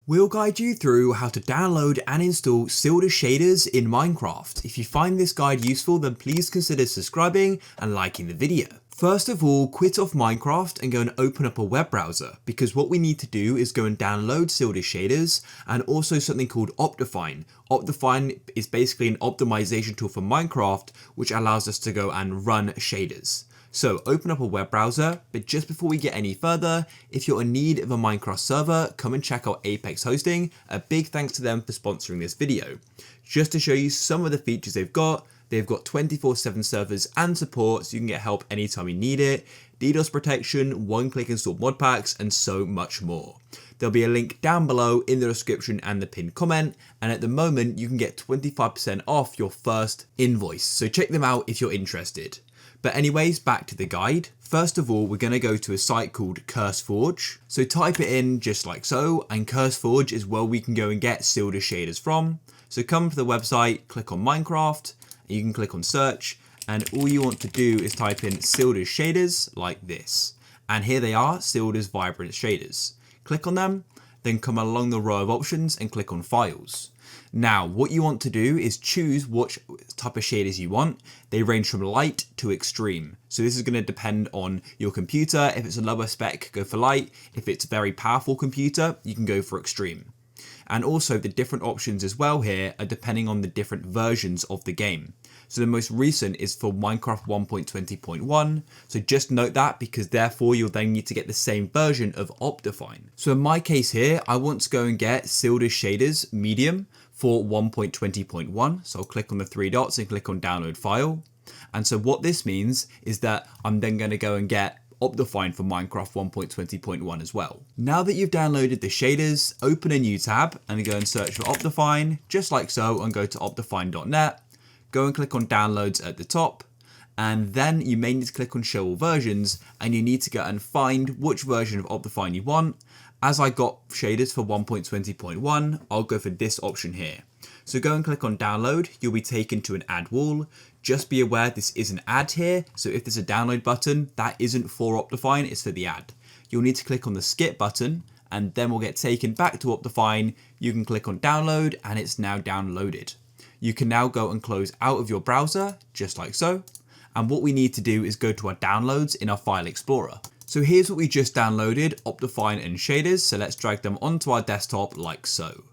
We'll guide you through how to download and install Sildurs shaders in Minecraft. If you find this guide useful, then please consider subscribing and liking the video. First of all, quit off Minecraft and go and open up a web browser, because what we need to do is go and download Sildurs shaders and also something called OptiFine. OptiFine is basically an optimization tool for Minecraft, which allows us to go and run shaders. So open up a web browser, but just before we get any further, if you're in need of a Minecraft server, come and check out Apex Hosting. A big thanks to them for sponsoring this video. Just to show you some of the features they've got 24/7 servers and support, so you can get help anytime you need it, DDoS protection, one-click install mod packs, and so much more. There'll be a link down below in the description and the pinned comment, and at the moment you can get 25% off your first invoice, so check them out if you're interested. But anyways, back to the guide. First of all, we're going to go to a site called CurseForge. So type it in just like so, and CurseForge is where we can go and get Sildurs shaders from. So come to the website, click on Minecraft, and you can click on search, and all you want to do is type in Sildurs shaders like this. And here they are, Sildurs Vibrant shaders. Click on them, then come along the row of options and click on Files. Now, what you want to do is choose what type of shaders you want. They range from light to extreme. So this is going to depend on your computer. If it's a lower spec, go for light. If it's a very powerful computer, you can go for extreme. And also the different options as well here are depending on the different versions of the game. So the most recent is for Minecraft 1.20.1. So just note that, because therefore you'll then need to get the same version of OptiFine. So in my case here, I want to go and get Sildurs shaders medium for 1.20.1. So I'll click on the three dots and click on download file. And so what this means is that I'm then going to go and get OptiFine for Minecraft 1.20.1 as well. Now that you've downloaded the shaders, open a new tab and go and search for OptiFine, just like so, and go to optifine.net. Go and click on downloads at the top, and then you may need to click on show all versions, and you need to go and find which version of OptiFine you want. As I got shaders for 1.20.1, I'll go for this option here. So go and click on download, you'll be taken to an ad wall. Just be aware this is an ad here, so if there's a download button, that isn't for OptiFine, it's for the ad. You'll need to click on the skip button, and then we'll get taken back to OptiFine. You can click on download, and it's now downloaded. You can now go and close out of your browser, just like so. And what we need to do is go to our downloads in our file explorer. So here's what we just downloaded, OptiFine and shaders. So let's drag them onto our desktop like so.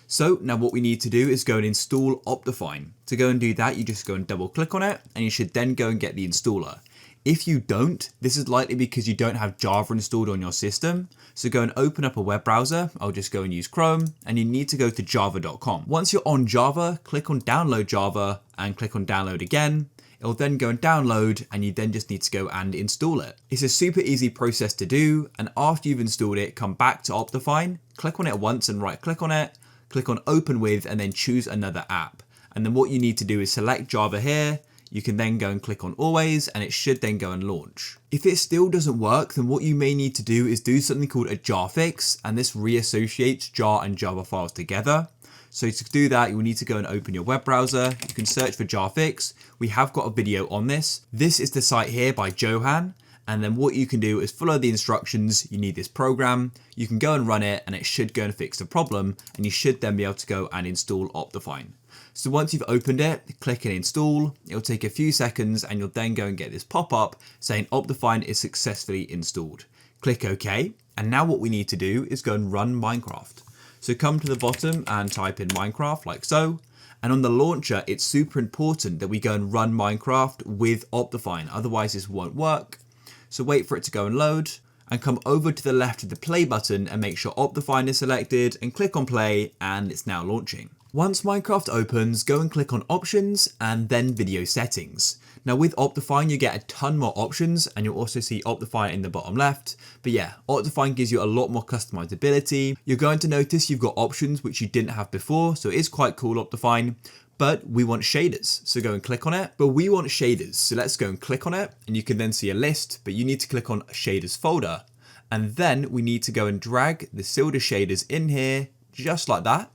So now what we need to do is go and install OptiFine. To go and do that, you just go and double click on it, and you should then go and get the installer. If you don't, this is likely because you don't have Java installed on your system. So go and open up a web browser. I'll just go and use Chrome, and you need to go to java.com. Once you're on Java, click on download Java and click on download again. It'll then go and download, and you then just need to go and install it. It's a super easy process to do, and after you've installed it, come back to OptiFine, click on it once and right click on it, click on open with, and then choose another app. And then what you need to do is select Java here. You can then go and click on always, and it should then go and launch. If it still doesn't work, then what you may need to do is do something called a jar fix, and this reassociates jar and Java files together. So to do that, you'll need to go and open your web browser. You can search for jar fix. We have got a video on this. This is the site here by Johan. And then what you can do is follow the instructions. You need this program. You can go and run it, and it should go and fix the problem. And you should then be able to go and install OptiFine. So once you've opened it, click and install. It'll take a few seconds, and you'll then go and get this pop-up saying OptiFine is successfully installed. Click OK. And now what we need to do is go and run Minecraft. So come to the bottom and type in Minecraft like so. And on the launcher, it's super important that we go and run Minecraft with OptiFine. Otherwise this won't work. So wait for it to go and load, and come over to the left of the play button and make sure OptiFine is selected, and click on play, and it's now launching. Once Minecraft opens, go and click on options and then video settings. Now with OptiFine, you get a ton more options, and you'll also see OptiFine in the bottom left. But yeah, OptiFine gives you a lot more customizability. You're going to notice you've got options which you didn't have before, so it is quite cool, OptiFine. But we want shaders, so go and click on it. But we want shaders, so let's go and click on it, and you can then see a list, but you need to click on shaders folder. And then we need to go and drag the Sildurs shaders in here, just like that,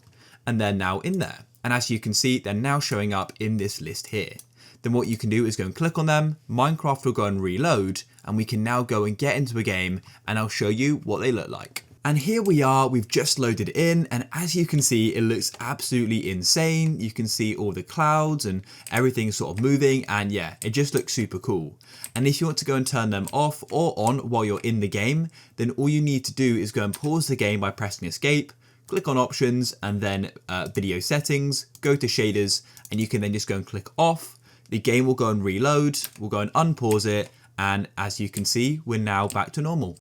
and they're now in there. And as you can see, they're now showing up in this list here. Then what you can do is go and click on them, Minecraft will go and reload, and we can now go and get into a game, and I'll show you what they look like. And here we are, we've just loaded in, and as you can see, it looks absolutely insane. You can see all the clouds and everything sort of moving, and yeah, it just looks super cool. And if you want to go and turn them off or on while you're in the game, then all you need to do is go and pause the game by pressing escape, click on options, and then video settings, go to shaders, and you can then just go and click off. The game will go and reload, we'll go and unpause it, and as you can see, we're now back to normal.